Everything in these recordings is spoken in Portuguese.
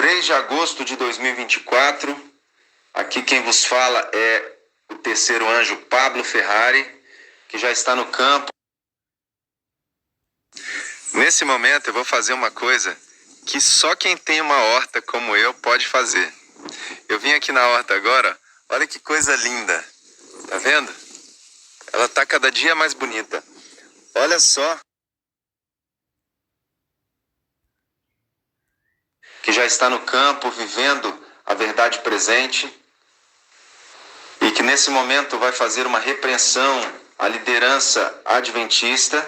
3 de agosto de 2024, aqui quem vos fala é o terceiro anjo Pablo Ferrari, que já está no campo. Nesse momento eu vou fazer uma coisa que só quem tem uma horta como eu pode fazer. Eu vim aqui na horta agora, olha que coisa linda, tá vendo? Ela tá cada dia mais bonita. Olha só. Que já está no campo, vivendo a verdade presente, e que nesse momento vai fazer uma repreensão à liderança adventista,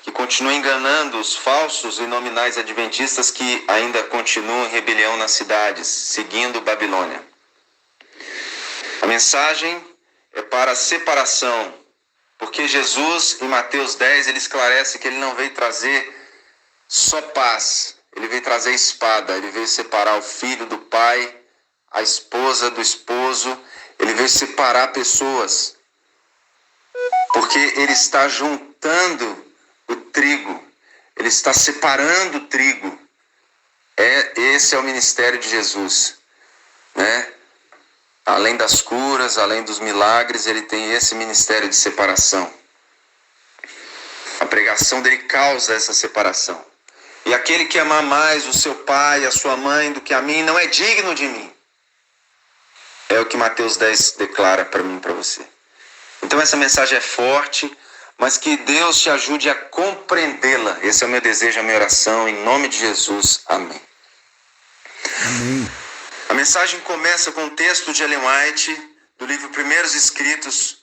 que continua enganando os falsos e nominais adventistas que ainda continuam em rebelião nas cidades, seguindo Babilônia. A mensagem é para a separação, porque Jesus, em Mateus 10, ele esclarece que ele não veio trazer só paz, ele veio trazer espada, ele veio separar o filho do pai, a esposa do esposo, ele veio separar pessoas, porque ele está juntando o trigo, ele está separando o trigo. Esse é o ministério de Jesus, né? Além das curas, além dos milagres, ele tem esse ministério de separação. A pregação dele causa essa separação. E aquele que amar mais o seu pai, a sua mãe do que a mim, não é digno de mim. É o que Mateus 10 declara para mim e para você. Então essa mensagem é forte, mas que Deus te ajude a compreendê-la. Esse é o meu desejo, a minha oração, em nome de Jesus. Amém. Amém. A mensagem começa com um texto de Ellen White, do livro Primeiros Escritos,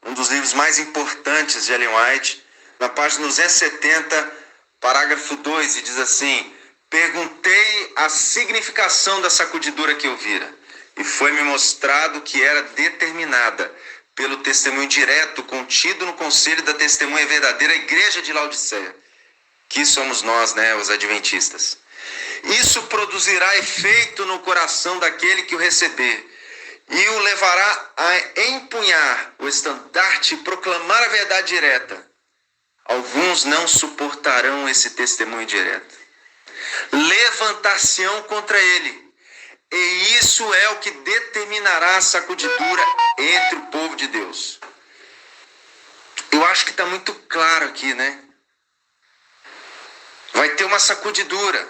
um dos livros mais importantes de Ellen White, na página 270, parágrafo 2, e diz assim: perguntei a significação da sacudidura que eu vira, e foi-me mostrado que era determinada pelo testemunho direto contido no conselho da testemunha verdadeira igreja de Laodiceia, que somos nós, né, os adventistas. Isso produzirá efeito no coração daquele que o receber, e o levará a empunhar o estandarte e proclamar a verdade direta. Alguns não suportarão esse testemunho direto. Levantar-se-ão contra ele. E isso é o que determinará a sacudidura entre o povo de Deus. Eu acho que está muito claro aqui, né? Vai ter uma sacudidura,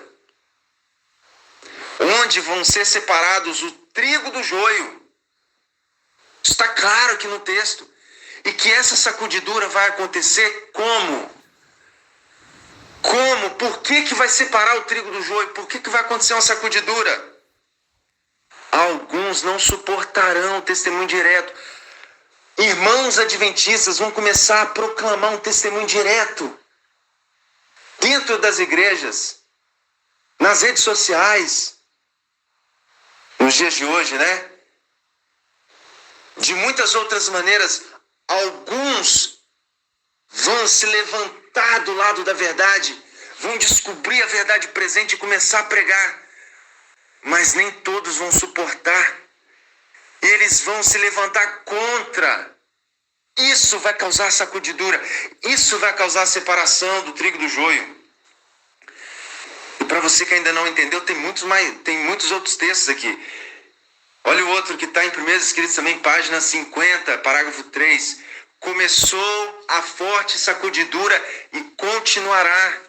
onde vão ser separados o trigo do joio. Está claro aqui no texto. E que essa sacudidura vai acontecer como? Como? Por que vai separar o trigo do joio? Por que vai acontecer uma sacudidura? Alguns não suportarão o testemunho direto. Irmãos adventistas vão começar a proclamar um testemunho direto dentro das igrejas, nas redes sociais, nos dias de hoje, né? De muitas outras maneiras, alguns vão se levantar do lado da verdade, vão descobrir a verdade presente e começar a pregar. Mas nem todos vão suportar. Eles vão se levantar contra. Isso vai causar sacudidura. Isso vai causar separação do trigo do joio. E para você que ainda não entendeu, tem muitos outros textos aqui. Olha o outro que está em Primeiros Escritos também, página 50, parágrafo 3. Começou a forte sacudidura e continuará.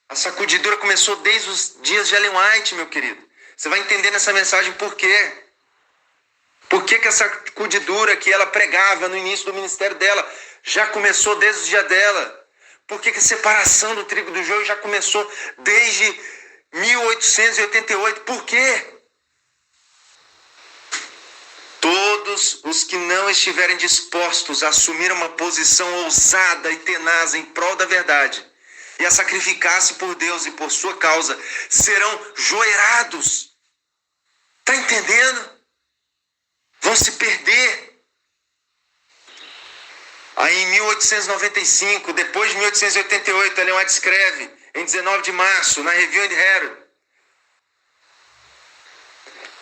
A sacudidura começou desde os dias de Ellen White, meu querido. Você vai entender nessa mensagem por quê. Por que essa sacudidura que ela pregava no início do ministério dela já começou desde o dia dela? Por que a separação do trigo do joio já começou desde 1888? Por quê? Todos os que não estiverem dispostos a assumir uma posição ousada e tenaz em prol da verdade e a sacrificar-se por Deus e por sua causa, serão joeirados. Está entendendo? Vão se perder. Aí em 1895, depois de 1888, Ellen White escreve, em 19 de março, na Review and Herald: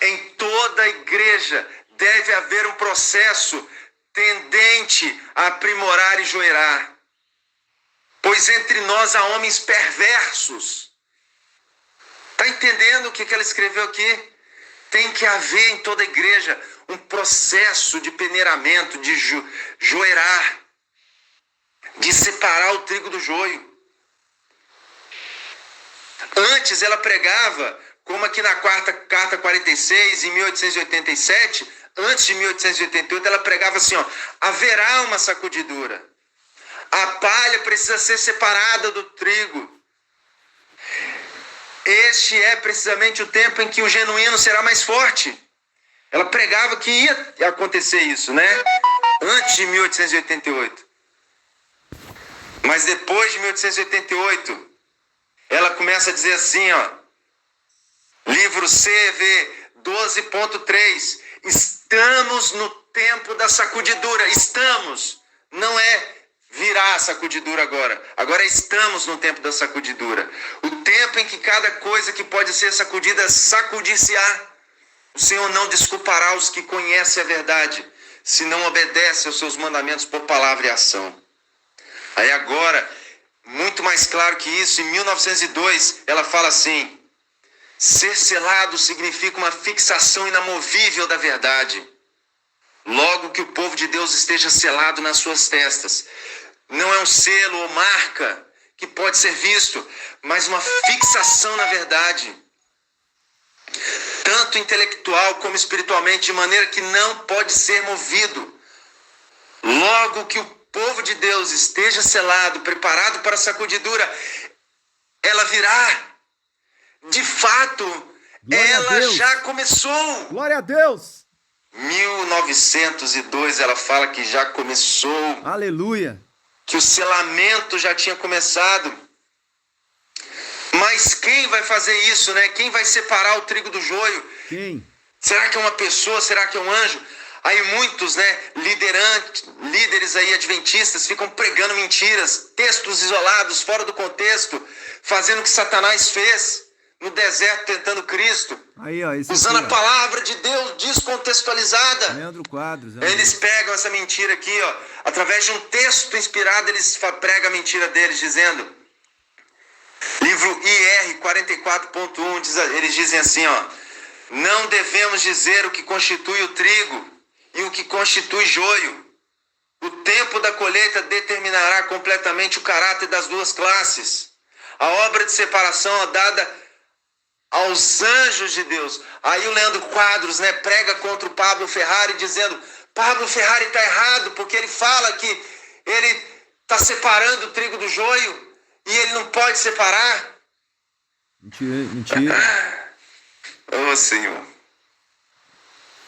em toda a igreja deve haver um processo tendente a aprimorar e joerar, pois entre nós há homens perversos. Está Está entendendo o que ela escreveu aqui? Tem que haver em toda a igreja um processo de peneiramento, de joerar, de separar o trigo do joio. Antes ela pregava, como aqui na carta 46, em 1887, antes de 1888, ela pregava assim, ó, haverá uma sacudidura. A palha precisa ser separada do trigo. Este é precisamente o tempo em que o genuíno será mais forte. Ela pregava que ia acontecer isso, né? Antes de 1888. Mas depois de 1888, ela começa a dizer assim, ó. Livro CV 12.3. Estamos no tempo da sacudidura. Estamos. Não é virá a sacudidura agora. Agora estamos no tempo da sacudidura. O tempo em que cada coisa que pode ser sacudida, sacudir-se-á. O Senhor não desculpará os que conhecem a verdade, se não obedecem aos seus mandamentos por palavra e ação. Aí agora, muito mais claro que isso, em 1902, ela fala assim, ser selado significa uma fixação inamovível da verdade. Logo que o povo de Deus esteja selado nas suas testas. Não é um selo ou marca que pode ser visto, mas uma fixação na verdade. Tanto intelectual como espiritualmente, de maneira que não pode ser movido. Logo que o povo de Deus esteja selado, preparado para a sacudidura, ela virá. De fato, ela já começou. Glória a Deus! 1902, ela fala que já começou. Aleluia! Que o selamento já tinha começado. Mas quem vai fazer isso, né? Quem vai separar o trigo do joio? Quem? Será que é uma pessoa? Será que é um anjo? Aí muitos, né, líderes aí adventistas ficam pregando mentiras, textos isolados, fora do contexto, fazendo o que Satanás fez no deserto tentando Cristo. Aí, ó, usando a palavra de Deus descontextualizada. Leandro Quadros. Eles pegam essa mentira aqui, ó, através de um texto inspirado, eles pregam a mentira deles, dizendo, livro IR 44.1, eles dizem assim, ó, não devemos dizer o que constitui o trigo e o que constitui joio. O tempo da colheita determinará completamente o caráter das duas classes. A obra de separação é dada aos anjos de Deus. Aí o Leandro Quadros, né, prega contra o Pablo Ferrari, dizendo, Pablo Ferrari está errado, porque ele fala que ele está separando o trigo do joio e ele não pode separar. Mentira. Ô, Senhor.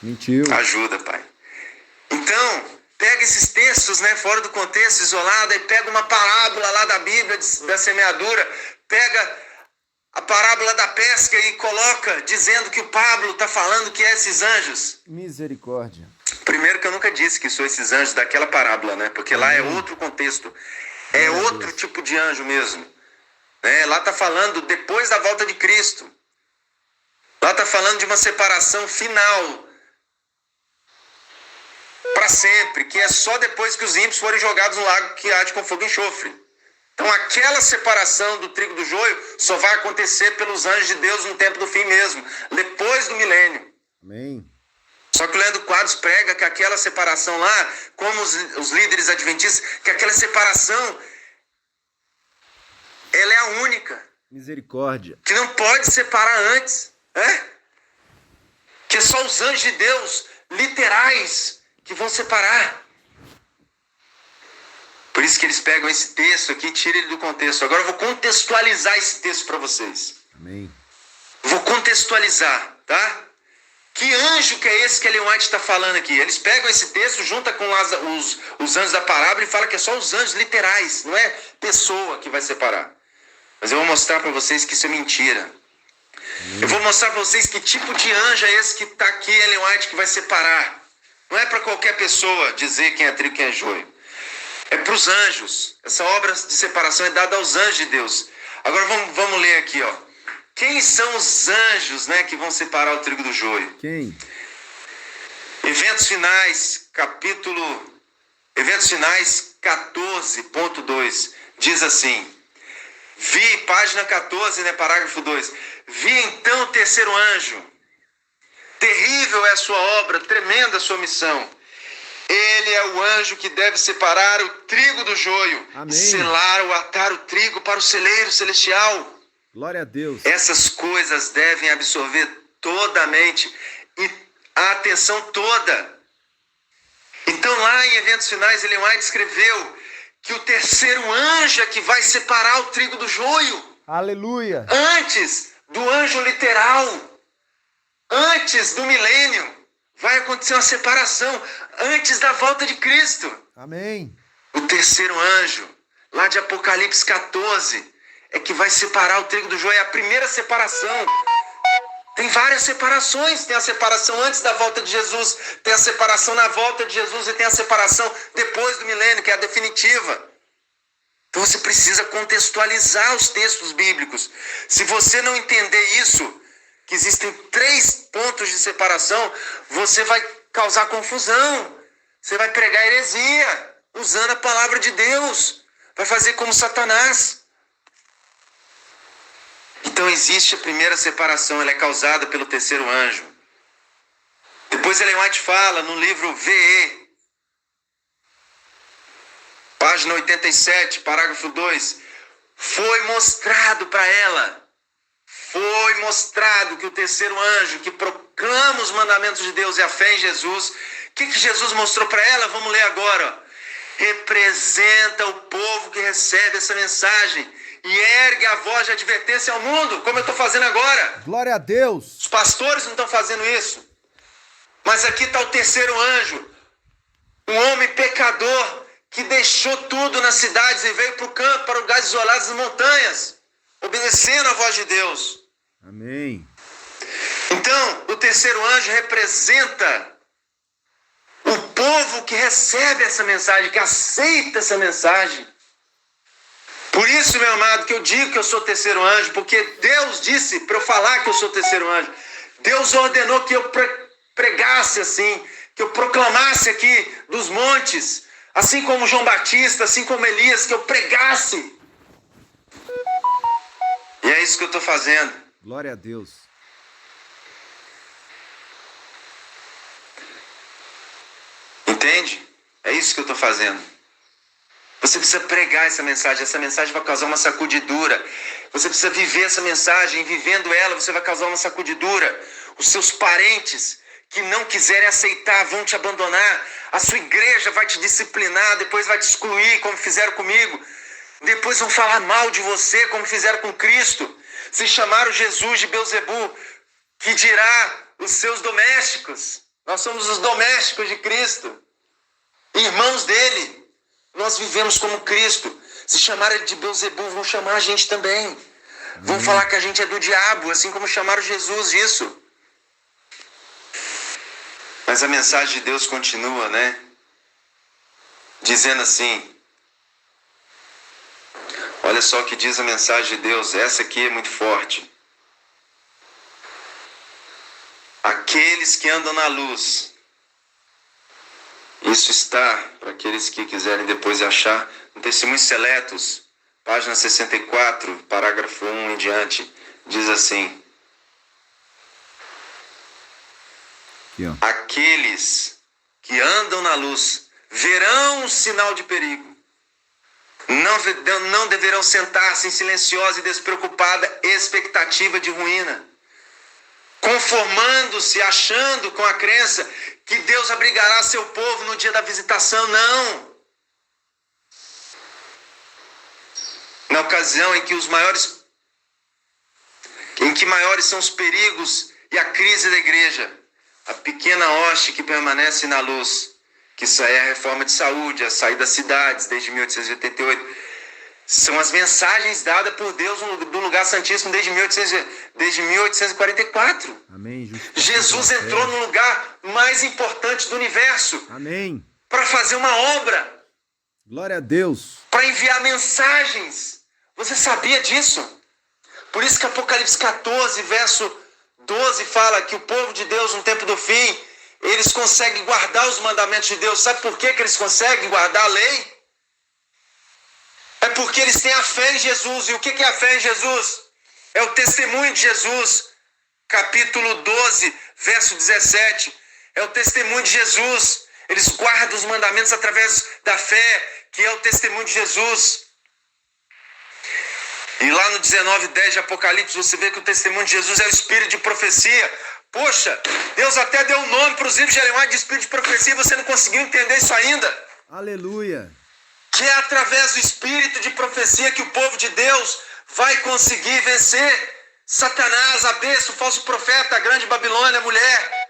Mentiu. Ajuda, Pai. Então, pega esses textos, né, fora do contexto, isolado, e pega uma parábola lá da Bíblia, da semeadura, pega a parábola da pesca e coloca, dizendo que o Pablo está falando que é esses anjos. Misericórdia. Primeiro que eu nunca disse que são esses anjos daquela parábola, né? Porque lá é outro contexto. É outro tipo de anjo mesmo. Né? Lá está falando depois da volta de Cristo. Lá está falando de uma separação final. Para sempre. Que é só depois que os ímpios forem jogados no lago que arde com fogo e enxofre. Então aquela separação do trigo do joio só vai acontecer pelos anjos de Deus no tempo do fim mesmo. Depois do milênio. Amém. Só que o Leandro Quadros prega que aquela separação lá, como os líderes adventistas, que aquela separação, ela é a única. Misericórdia. Que não pode separar antes. Que é só os anjos de Deus, literais, que vão separar. Por isso que eles pegam esse texto aqui e tiram ele do contexto. Agora eu vou contextualizar esse texto para vocês. Amém. Vou contextualizar, tá? Que anjo que é esse que Ellen White está falando aqui? Eles pegam esse texto, junta com os anjos da parábola e fala que é só os anjos literais, não é pessoa que vai separar. Mas eu vou mostrar para vocês que isso é mentira. Eu vou mostrar para vocês que tipo de anjo é esse que está aqui, Ellen White, que vai separar. Não é para qualquer pessoa dizer quem é trigo e quem é joio. É para os anjos. Essa obra de separação é dada aos anjos de Deus. Agora vamos ler aqui, ó. Quem são os anjos, né, que vão separar o trigo do joio? Quem? Eventos Finais, Eventos Finais 14.2, diz assim, página 14, né, parágrafo 2, Vi então o terceiro anjo. Terrível é a sua obra, tremenda a sua missão. Ele é o anjo que deve separar o trigo do joio. Amém. Selar ou atar o trigo para o celeiro celestial. Glória a Deus. Essas coisas devem absorver toda a mente e a atenção toda. Então lá em Eventos Finais, Ellen White escreveu que o terceiro anjo é que vai separar o trigo do joio. Aleluia. Antes do anjo literal. Antes do milênio. Vai acontecer uma separação. Antes da volta de Cristo. Amém. O terceiro anjo, lá de Apocalipse 14, é que vai separar o trigo do joio. É a primeira separação. Tem várias separações. Tem a separação antes da volta de Jesus. Tem a separação na volta de Jesus. E tem a separação depois do milênio, que é a definitiva. Então você precisa contextualizar os textos bíblicos. Se você não entender isso, que existem 3 pontos de separação, você vai causar confusão. Você vai pregar heresia, usando a palavra de Deus. Vai fazer como Satanás. Então existe a primeira separação, ela é causada pelo terceiro anjo. Depois Ellen White fala no livro VE, página 87, parágrafo 2, foi mostrado para ela, foi mostrado que o terceiro anjo, que proclama os mandamentos de Deus e a fé em Jesus, o que Jesus mostrou para ela? Vamos ler agora. Representa o povo que recebe essa mensagem e ergue a voz de advertência ao mundo, como eu estou fazendo agora. Glória a Deus. Os pastores não estão fazendo isso. Mas aqui está o terceiro anjo, um homem pecador que deixou tudo nas cidades e veio para o campo, para lugares isolados nas montanhas, obedecendo a voz de Deus. Amém. Então, o terceiro anjo representa o povo que recebe essa mensagem, que aceita essa mensagem. Por isso, meu amado, que eu digo que eu sou terceiro anjo, porque Deus disse para eu falar que eu sou terceiro anjo. Deus ordenou que eu pregasse assim, que eu proclamasse aqui dos montes, assim como João Batista, assim como Elias, que eu pregasse. E é isso que eu estou fazendo. Glória a Deus. Entende? É isso que eu estou fazendo. Você precisa pregar essa mensagem vai causar uma sacudidura. Você precisa viver essa mensagem, e vivendo ela, você vai causar uma sacudidura. Os seus parentes que não quiserem aceitar vão te abandonar. A sua igreja vai te disciplinar, depois vai te excluir, como fizeram comigo. Depois vão falar mal de você, como fizeram com Cristo. Se chamaram Jesus de Belzebu, que dirá os seus domésticos. Nós somos os domésticos de Cristo, irmãos dele. Nós vivemos como Cristo. Se chamarem ele de Belzebu, vão chamar a gente também. Vão falar que a gente é do diabo, assim como chamaram Jesus disso. Mas a mensagem de Deus continua, né? Dizendo assim. Olha só o que diz a mensagem de Deus. Essa aqui é muito forte. Aqueles que andam na luz. Isso está, para aqueles que quiserem depois achar, no Testemunhos Seletos, página 64, parágrafo 1 em diante, diz assim. Aqui, ó. Aqueles que andam na luz verão um sinal de perigo. Não deverão sentar-se em silenciosa e despreocupada expectativa de ruína, conformando-se, achando com a crença que Deus abrigará seu povo no dia da visitação. Não. Na ocasião em que maiores são os perigos e a crise da igreja, a pequena hoste que permanece na luz, que isso aí é a reforma de saúde, a saída das cidades desde 1888, são as mensagens dadas por Deus do lugar santíssimo desde 1844. Amém. Jesus entrou no lugar mais importante do universo. Amém. Para fazer uma obra. Glória a Deus. Para enviar mensagens. Você sabia disso? Por isso que Apocalipse 14, verso 12 fala que o povo de Deus no tempo do fim, eles conseguem guardar os mandamentos de Deus. Sabe por que eles conseguem guardar a lei? É porque eles têm a fé em Jesus. E o que é a fé em Jesus? É o testemunho de Jesus, capítulo 12, verso 17. É o testemunho de Jesus. Eles guardam os mandamentos através da fé, que é o testemunho de Jesus. E lá no 19:10 de Apocalipse, você vê que o testemunho de Jesus é o espírito de profecia. Poxa, Deus até deu um nome para os livros de Ellen White de espírito de profecia e você não conseguiu entender isso ainda. Aleluia. Que é através do espírito de profecia que o povo de Deus vai conseguir vencer Satanás, a besta, o falso profeta, a grande Babilônia, a mulher.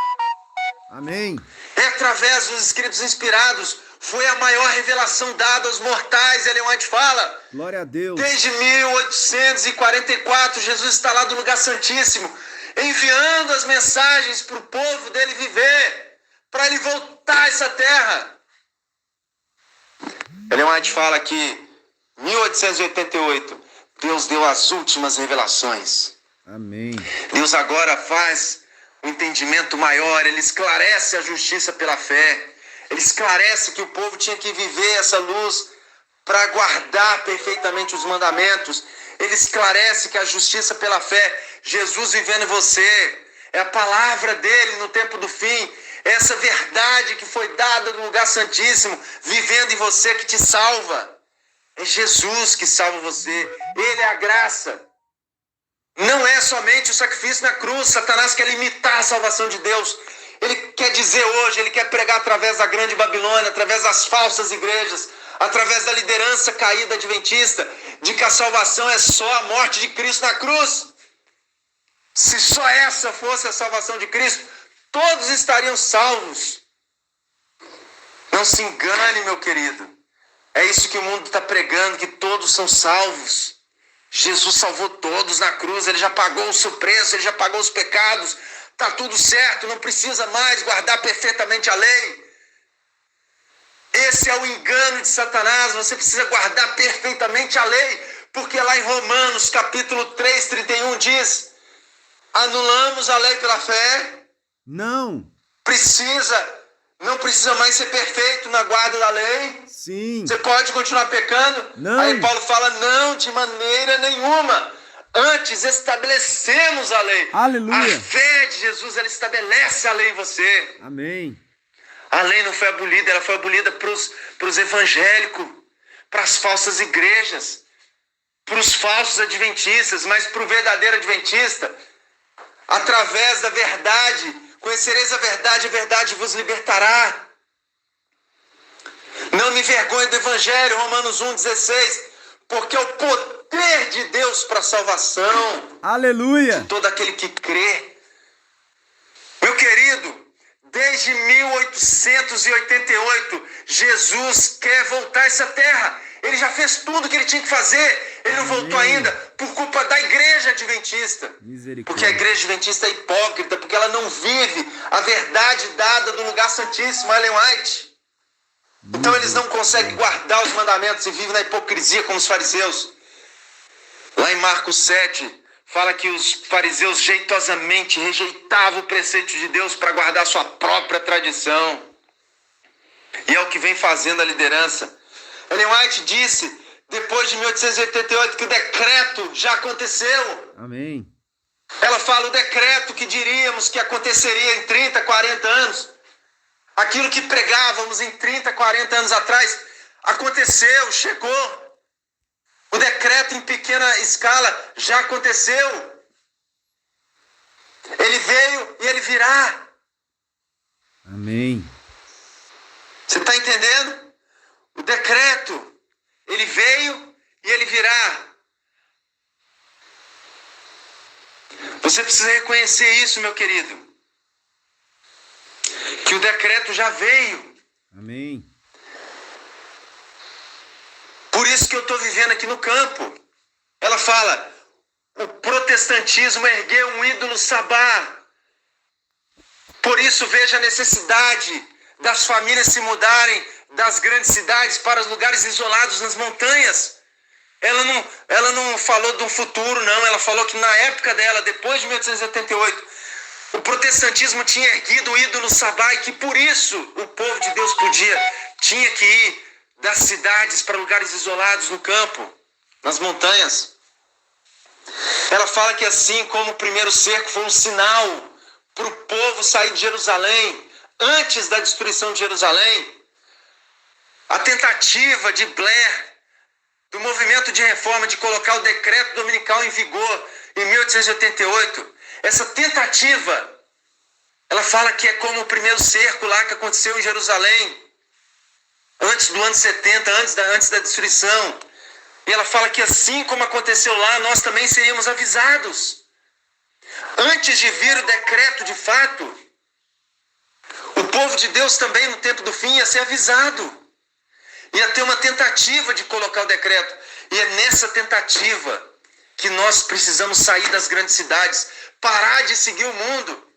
Amém. É através dos escritos inspirados. Foi a maior revelação dada aos mortais, Ellen White fala. Glória a Deus. Desde 1844, Jesus está lá do lugar santíssimo, enviando as mensagens para o povo dele viver, para ele voltar a essa terra. Ellen White fala que em 1888, Deus deu as últimas revelações. Amém. Deus agora faz um entendimento maior, ele esclarece a justiça pela fé. Ele esclarece que o povo tinha que viver essa luz para guardar perfeitamente os mandamentos. Ele esclarece que a justiça pela fé, Jesus vivendo em você, é a palavra dele no tempo do fim, é essa verdade que foi dada no lugar santíssimo, vivendo em você, que te salva. É Jesus que salva você, ele é a graça. Não é somente o sacrifício na cruz. Satanás quer limitar a salvação de Deus. Ele quer dizer hoje, ele quer pregar através da grande Babilônia, através das falsas igrejas, através da liderança caída adventista, de que a salvação é só a morte de Cristo na cruz. Se só essa fosse a salvação de Cristo, todos estariam salvos. Não se engane, meu querido. É isso que o mundo está pregando, que todos são salvos. Jesus salvou todos na cruz, ele já pagou o seu preço, ele já pagou os pecados. Está tudo certo, não precisa mais guardar perfeitamente a lei. Esse é o engano de Satanás, você precisa guardar perfeitamente a lei, porque lá em Romanos capítulo 3, 31 diz: anulamos a lei pela fé? Não. Não precisa mais ser perfeito na guarda da lei? Sim. Você pode continuar pecando? Não. Aí Paulo fala: não, de maneira nenhuma. Antes estabelecemos a lei. Aleluia. A fé de Jesus, ela estabelece a lei em você. Amém. A lei não foi abolida, ela foi abolida para os evangélicos, para as falsas igrejas, para os falsos adventistas, mas para o verdadeiro adventista, através da verdade, conhecereis a verdade vos libertará. Não me envergonhe do evangelho, Romanos 1,16, porque é o poder de Deus para a salvação. Aleluia. De todo aquele que crê. Meu querido, desde 1888, Jesus quer voltar a essa terra. Ele já fez tudo o que ele tinha que fazer. Ele não voltou ainda por culpa da igreja adventista. Porque a igreja adventista é hipócrita, porque ela não vive a verdade dada do lugar santíssimo, Ellen White. Então eles não conseguem guardar os mandamentos e vivem na hipocrisia como os fariseus. Lá em Marcos 7, fala que os fariseus jeitosamente rejeitavam o preceito de Deus para guardar sua própria tradição. E é o que vem fazendo a liderança. Ellen White disse, depois de 1888, que o decreto já aconteceu. Amém. Ela fala o decreto que diríamos que aconteceria em 30, 40 anos. Aquilo que pregávamos em 30, 40 anos atrás, aconteceu, chegou. O decreto em pequena escala já aconteceu. Ele veio e ele virá. Amém. Você está entendendo? O decreto, ele veio e ele virá. Você precisa reconhecer isso, meu querido. Que o decreto já veio. Amém. Por isso que eu estou vivendo aqui no campo. Ela fala, o protestantismo ergueu um ídolo sabá. Por isso veja a necessidade das famílias se mudarem das grandes cidades para os lugares isolados nas montanhas. Ela não falou de um futuro, não. Ela falou que na época dela, depois de 1888, o protestantismo tinha erguido o ídolo sabá e que por isso o povo de Deus tinha que ir das cidades para lugares isolados no campo, nas montanhas. Ela fala que assim como o primeiro cerco foi um sinal para o povo sair de Jerusalém, antes da destruição de Jerusalém, a tentativa de Blair, do movimento de reforma, de colocar o decreto dominical em vigor em 1888, essa tentativa, ela fala que é como o primeiro cerco lá que aconteceu em Jerusalém, antes do ano 70, antes da destruição. E ela fala que assim como aconteceu lá, nós também seríamos avisados. Antes de vir o decreto de fato, o povo de Deus também no tempo do fim ia ser avisado. Ia ter uma tentativa de colocar o decreto. E é nessa tentativa que nós precisamos sair das grandes cidades, parar de seguir o mundo.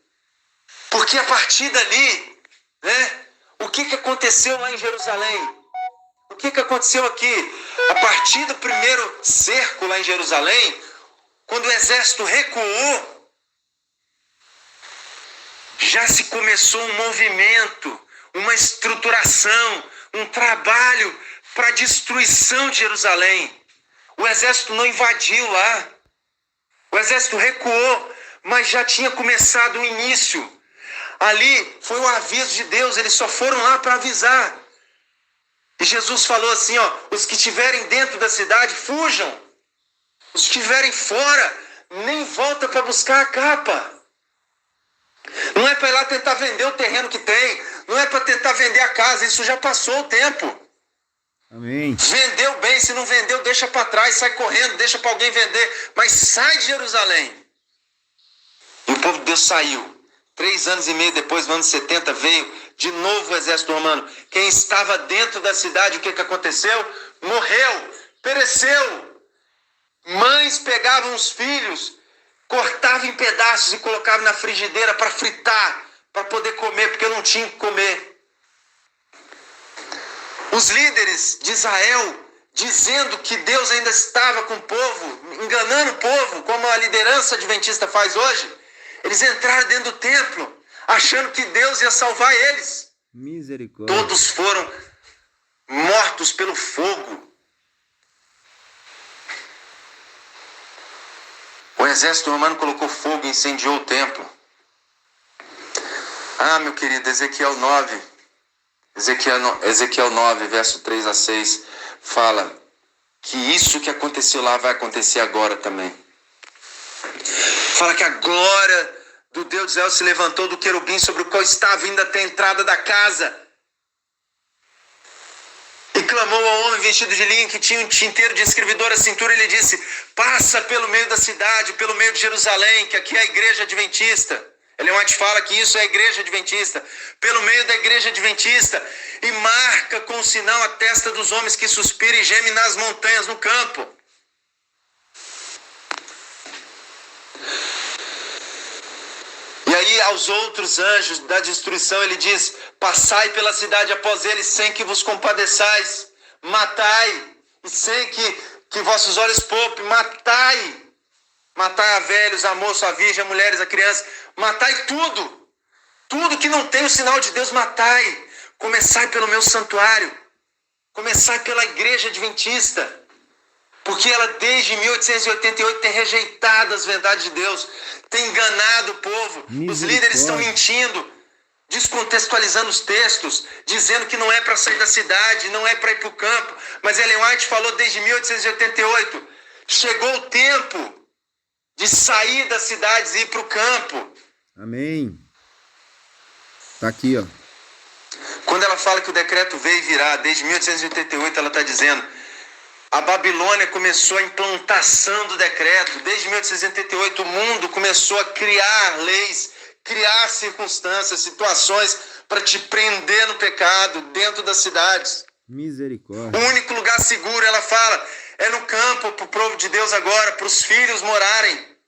Porque a partir dali, né, o que aconteceu lá em Jerusalém? O que aconteceu aqui? A partir do primeiro cerco lá em Jerusalém, quando o exército recuou, já se começou um movimento, uma estruturação, um trabalho para a destruição de Jerusalém. O exército não invadiu lá. O exército recuou, mas já tinha começado o início. Ali foi o aviso de Deus, eles só foram lá para avisar. E Jesus falou assim, os que estiverem dentro da cidade, fujam. Os que estiverem fora, nem volta para buscar a capa. Não é para ir lá tentar vender o terreno que tem. Não é para tentar vender a casa. Isso já passou o tempo. Amém. Vendeu bem. Se não vendeu, deixa para trás. Sai correndo, deixa para alguém vender. Mas sai de Jerusalém. E o povo de Deus saiu. 3 anos e meio depois, no ano 70, veio de novo o exército romano. Quem estava dentro da cidade, o que aconteceu? Morreu, pereceu. Mães pegavam os filhos, cortavam em pedaços e colocavam na frigideira para fritar, para poder comer, porque não tinha que comer. Os líderes de Israel, dizendo que Deus ainda estava com o povo, enganando o povo, como a liderança adventista faz hoje, eles entraram dentro do templo, achando que Deus ia salvar eles. Misericórdia. Todos foram mortos pelo fogo. O exército romano colocou fogo e incendiou o templo. Ah, meu querido, Ezequiel 9, verso 3 a 6, fala que isso que aconteceu lá vai acontecer agora também. Fala que a glória do Deus de Israel se levantou do querubim sobre o qual estava indo até a entrada da casa. E clamou ao homem vestido de linho que tinha um tinteiro de escrevidor à cintura. Ele disse, passa pelo meio da cidade, pelo meio de Jerusalém, que aqui é a igreja adventista. Ellen White fala que isso é a igreja adventista. Pelo meio da igreja adventista. E marca com o sinal a testa dos homens que suspiram e gemem nas montanhas, no campo. E aí aos outros anjos da destruição ele diz, passai pela cidade após eles sem que vos compadeçais, matai, e sem que vossos olhos poupem, matai a velhos, a moço, a virgem, a mulheres, a criança, matai tudo que não tem o sinal de Deus, matai, começai pelo meu santuário, começai pela igreja adventista, porque ela desde 1888 tem rejeitado as verdades de Deus, tem enganado o povo, os líderes estão mentindo, descontextualizando os textos, dizendo que não é para sair da cidade, não é para ir para o campo. Mas Ellen White falou desde 1888, chegou o tempo de sair das cidades e ir para o campo. Amém. Está aqui, ó. Quando ela fala que o decreto veio e virá, desde 1888, ela está dizendo, a Babilônia começou a implantação do decreto. Desde 1888 o mundo começou a criar leis, criar circunstâncias, situações para te prender no pecado dentro das cidades. Misericórdia. O único lugar seguro, ela fala, é no campo para o povo de Deus agora, para os filhos morarem.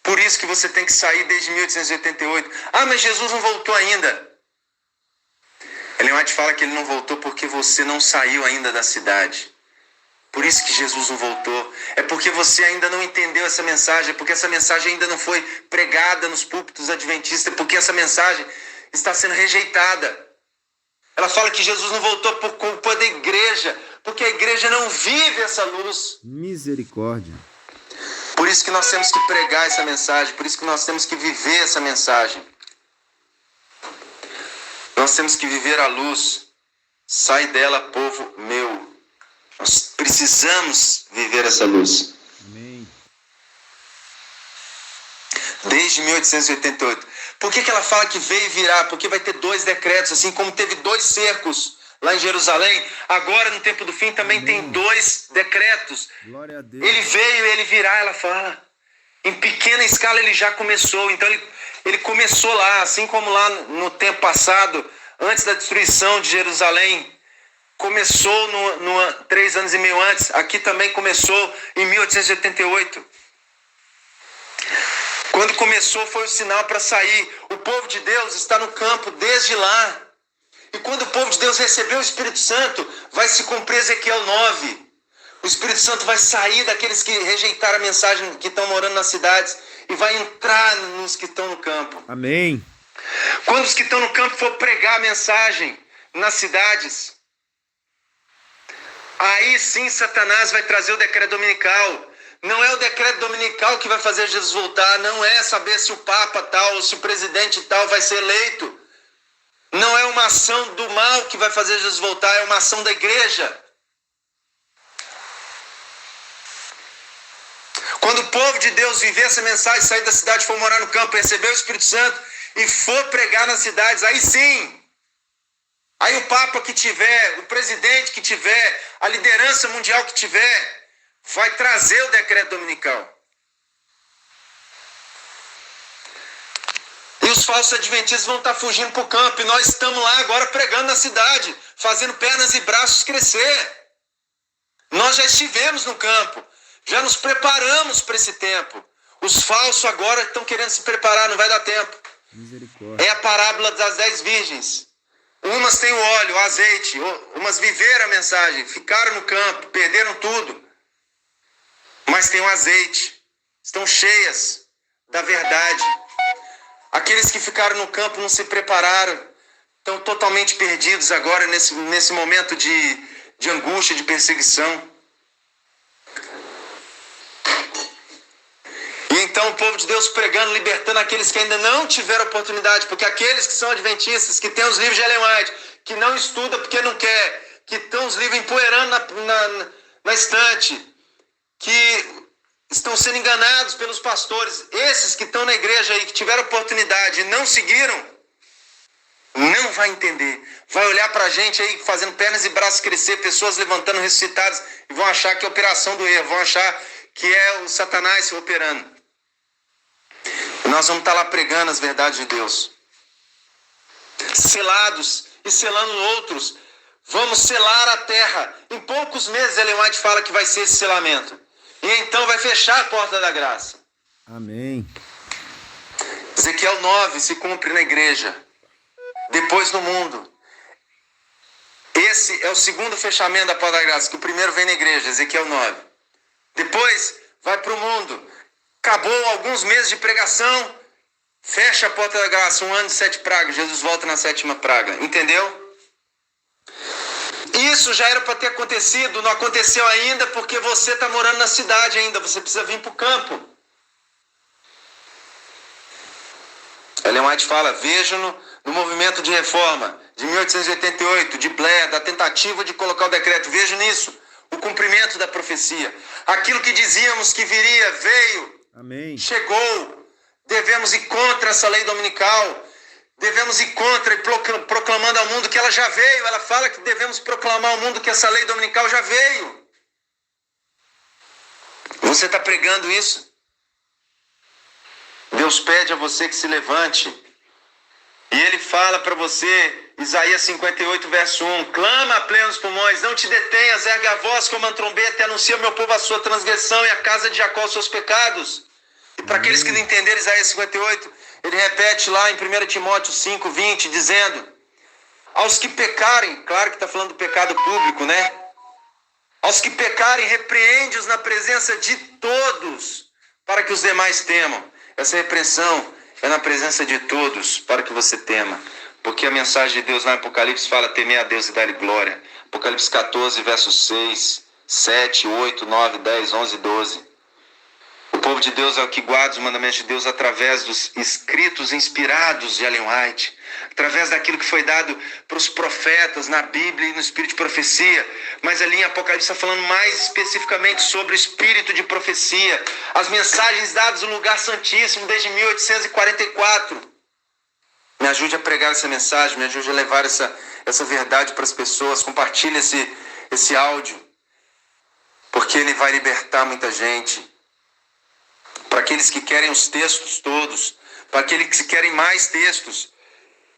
Por isso que você tem que sair desde 1888. Ah, mas Jesus não voltou ainda. Ellen White fala que ele não voltou porque você não saiu ainda da cidade. Por isso que Jesus não voltou. É porque você ainda não entendeu essa mensagem. É porque essa mensagem ainda não foi pregada nos púlpitos adventistas. É porque essa mensagem está sendo rejeitada. Ela fala que Jesus não voltou por culpa da igreja. Porque a igreja não vive essa luz. Misericórdia. Por isso que nós temos que pregar essa mensagem, por isso que nós temos que viver essa mensagem. Nós temos que viver a luz. Sai dela, povo meu. Nós precisamos viver essa luz. Amém. Desde 1888. Por que ela fala que veio e virá? Porque vai ter 2 decretos, assim como teve 2 cercos lá em Jerusalém. Agora, no tempo do fim, também tem 2 decretos. Glória a Deus. Ele veio e ele virá, ela fala. Em pequena escala ele já começou. Então ele começou lá, assim como lá no tempo passado, antes da destruição de Jerusalém. Começou 3 anos e meio antes. Aqui também começou em 1888. Quando começou foi o sinal para sair. O povo de Deus está no campo desde lá. E quando o povo de Deus recebeu o Espírito Santo, vai se cumprir Ezequiel 9. O Espírito Santo vai sair daqueles que rejeitaram a mensagem, que estão morando nas cidades, e vai entrar nos que estão no campo. Amém. Quando os que estão no campo for pregar a mensagem nas cidades, aí sim Satanás vai trazer o decreto dominical. Não é o decreto dominical que vai fazer Jesus voltar. Não é saber se o Papa tal ou se o presidente tal vai ser eleito. Não é uma ação do mal que vai fazer Jesus voltar. É uma ação da igreja. Quando o povo de Deus viver essa mensagem, sair da cidade, for morar no campo, receber o Espírito Santo e for pregar nas cidades, aí sim. Aí o Papa que tiver, o presidente que tiver, a liderança mundial que tiver, vai trazer o decreto dominical. E os falsos adventistas vão estar fugindo para o campo. E nós estamos lá agora pregando na cidade, fazendo pernas e braços crescer. Nós já estivemos no campo, já nos preparamos para esse tempo. Os falsos agora estão querendo se preparar, não vai dar tempo. Misericórdia. É a parábola das 10 virgens. Umas têm o óleo, o azeite, umas viveram a mensagem, ficaram no campo, perderam tudo. Mas tem o azeite, estão cheias da verdade. Aqueles que ficaram no campo não se prepararam, estão totalmente perdidos agora nesse momento de angústia, de perseguição. E então o povo de Deus pregando, libertando aqueles que ainda não tiveram oportunidade, porque aqueles que são adventistas, que têm os livros de Ellen White, que não estudam porque não quer, que estão os livros empoeirando na estante, que estão sendo enganados pelos pastores, esses que estão na igreja aí, que tiveram oportunidade e não seguiram, não vai entender. Vai olhar pra gente aí fazendo pernas e braços crescer, pessoas levantando ressuscitadas, e vão achar que é a operação do erro, vão achar que é o Satanás operando. E nós vamos estar lá pregando as verdades de Deus, selados e selando outros. Vamos selar a terra. Em poucos meses Ellen White fala que vai ser esse selamento. E então vai fechar a porta da graça. Amém. Ezequiel 9 se cumpre na igreja. Depois no mundo. Esse é o segundo fechamento da porta da graça, que o primeiro vem na igreja, Ezequiel 9. Depois vai para o mundo. Acabou alguns meses de pregação, fecha a porta da graça, 1 ano de 7 pragas, Jesus volta na 7ª praga. Entendeu? Isso já era para ter acontecido, não aconteceu ainda porque você está morando na cidade ainda, você precisa vir para o campo. Ellen White fala, vejo no movimento de reforma de 1888, de Blair, da tentativa de colocar o decreto, vejo nisso o cumprimento da profecia. Aquilo que dizíamos que viria, veio, Amém. chegou. Devemos ir contra essa lei dominical. Devemos ir contra e proclamando ao mundo que ela já veio. Ela fala que devemos proclamar ao mundo que essa lei dominical já veio. Você está pregando isso? Deus pede a você que se levante. E Ele fala para você, Isaías 58, verso 1. Clama a plenos pulmões, não te detenhas, erga a voz como uma trombeta e anuncia ao meu povo a sua transgressão e a casa de Jacó os seus pecados. E para aqueles que não entenderam Isaías 58, ele repete lá em 1 Timóteo 5, 20, dizendo, aos que pecarem, claro que está falando do pecado público, né? Aos que pecarem, repreende-os na presença de todos, para que os demais temam. Essa repreensão é na presença de todos, para que você tema. Porque a mensagem de Deus lá em Apocalipse fala, temer a Deus e dar-lhe glória. Apocalipse 14, versos 6, 7, 8, 9, 10, 11 e 12. O povo de Deus é o que guarda os mandamentos de Deus através dos escritos inspirados de Ellen White, através daquilo que foi dado para os profetas na Bíblia e no espírito de profecia. Mas ali em Apocalipse está falando mais especificamente sobre o espírito de profecia, as mensagens dadas no lugar santíssimo desde 1844. Me ajude a pregar essa mensagem, me ajude a levar essa verdade para as pessoas. Compartilhe esse áudio, porque ele vai libertar muita gente. Para aqueles que querem os textos todos, para aqueles que querem mais textos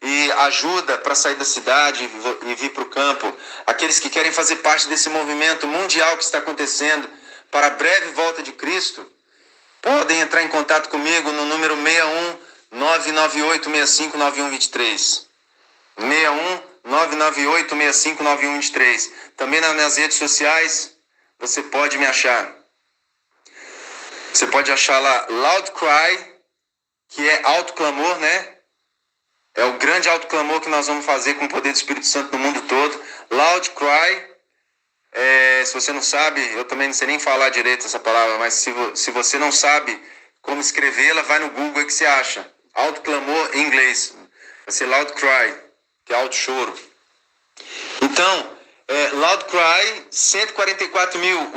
e ajuda para sair da cidade e vir para o campo, aqueles que querem fazer parte desse movimento mundial que está acontecendo para a breve volta de Cristo, podem entrar em contato comigo no número 61-998-65-9123. 61-998-65-9123. Também nas minhas redes sociais você pode me achar. Você pode achar lá Loud Cry, que é alto clamor, né? É o grande alto clamor que nós vamos fazer com o poder do Espírito Santo no mundo todo. Loud Cry. Se você não sabe, eu também não sei nem falar direito essa palavra, mas se você não sabe como escrevê-la, vai no Google que você acha. Alto clamor em inglês. Vai ser Loud Cry, que é alto choro. Então, Loud Cry, 144 mil.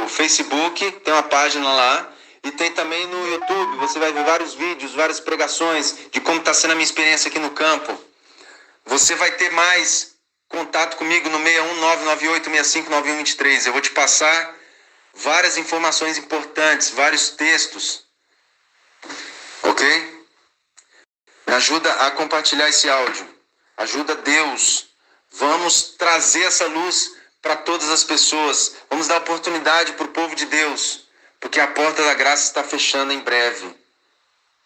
O Facebook tem uma página lá. E tem também no YouTube. Você vai ver vários vídeos, várias pregações de como está sendo a minha experiência aqui no campo. Você vai ter mais contato comigo no 61998659123. Eu vou te passar várias informações importantes, vários textos. Ok? Me ajuda a compartilhar esse áudio. Ajuda Deus. Vamos trazer essa luz para todas as pessoas. Vamos dar oportunidade para o povo de Deus. Porque a porta da graça está fechando em breve.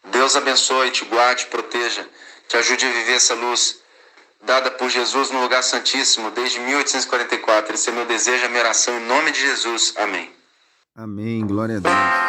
Deus abençoe, te guarde, te proteja. Te ajude a viver essa luz dada por Jesus no lugar santíssimo desde 1844. Esse é meu desejo, a minha oração em nome de Jesus. Amém. Amém. Glória a Deus.